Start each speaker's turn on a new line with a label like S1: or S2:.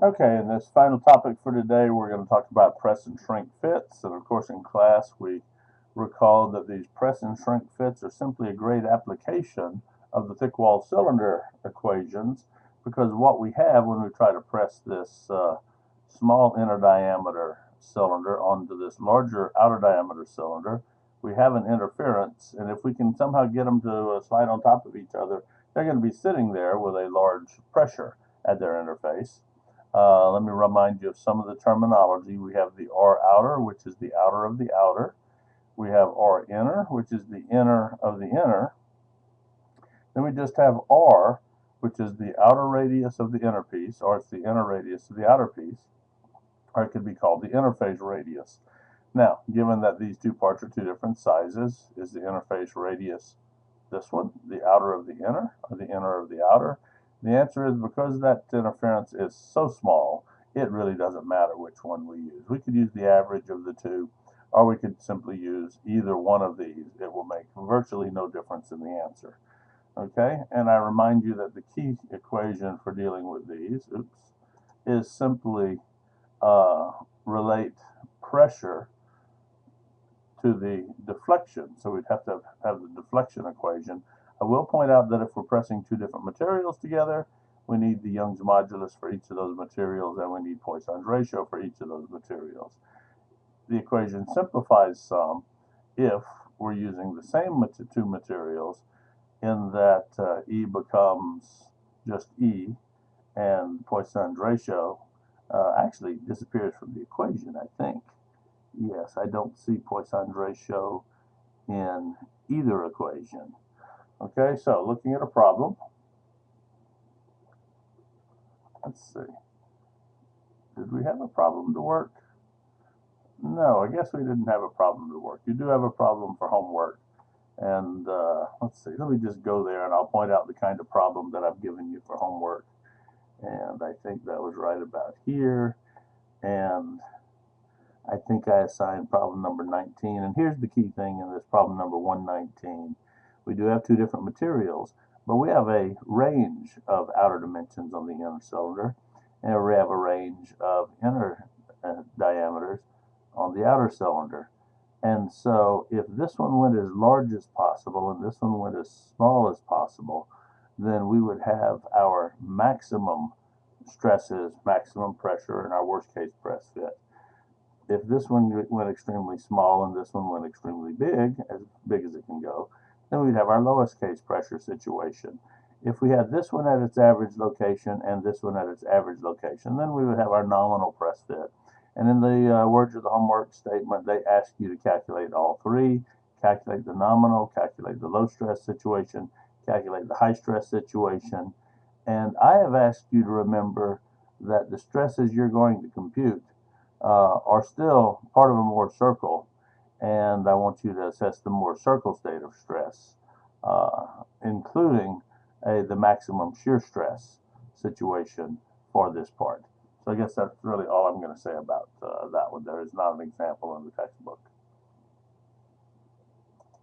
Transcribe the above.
S1: Okay, in this final topic for today, we're going to talk about press and shrink fits. And of course, in class, we recall that these press and shrink fits are simply a great application of the thick wall cylinder equations, because what we have when we try to press this small inner diameter cylinder onto this larger outer diameter cylinder, we have an interference. And if we can somehow get them to slide on top of each other, they're going to be sitting there with a large pressure at their interface. Let me remind you of some of the terminology. We have the R outer, which is the outer of the outer. We have R inner, which is the inner of the inner. Then we just have R, which is the outer radius of the inner piece, or it's the inner radius of the outer piece, or it could be called the interface radius. Now, given that these two parts are two different sizes, is the interface radius this one, the outer of the inner, or the inner of the outer? The answer is, because that interference is so small, it really doesn't matter which one we use. We could use the average of the two, or we could simply use either one of these. It will make virtually no difference in the answer. Okay, and I remind you that the key equation for dealing with these, is simply relate pressure to the deflection. So we'd have to have the deflection equation. I will point out that if we're pressing two different materials together, we need the Young's modulus for each of those materials, and we need Poisson's ratio for each of those materials. The equation simplifies some if we're using the same two materials, in that E becomes just E, and Poisson's ratio actually disappears from the equation, I think. Yes, I don't see Poisson's ratio in either equation. Okay, so looking at a problem. Let's see. Did we have a problem to work? No, I guess we didn't have a problem to work. You do have a problem for homework. And let's see, let me just go there and I'll point out the kind of problem that I've given you for homework. And I think that was right about here. And I think I assigned problem number 19. And here's the key thing in this problem number 119. We do have two different materials, but we have a range of outer dimensions on the inner cylinder, and we have a range of inner diameters on the outer cylinder. And so if this one went as large as possible and this one went as small as possible, then we would have our maximum stresses, maximum pressure, and our worst case press fit. If this one went extremely small and this one went extremely big as it can go, then we'd have our lowest case pressure situation. If we had this one at its average location and this one at its average location, then we would have our nominal press fit. And in the words of the homework statement, they ask you to calculate all three: calculate the nominal, calculate the low stress situation, calculate the high stress situation. And I have asked you to remember that the stresses you're going to compute are still part of a Moore circle, and I want you to assess the Moore circle state of stress, including the maximum shear stress situation for this part. So I guess that's really all I'm going to say about that one. There is not an example in the textbook.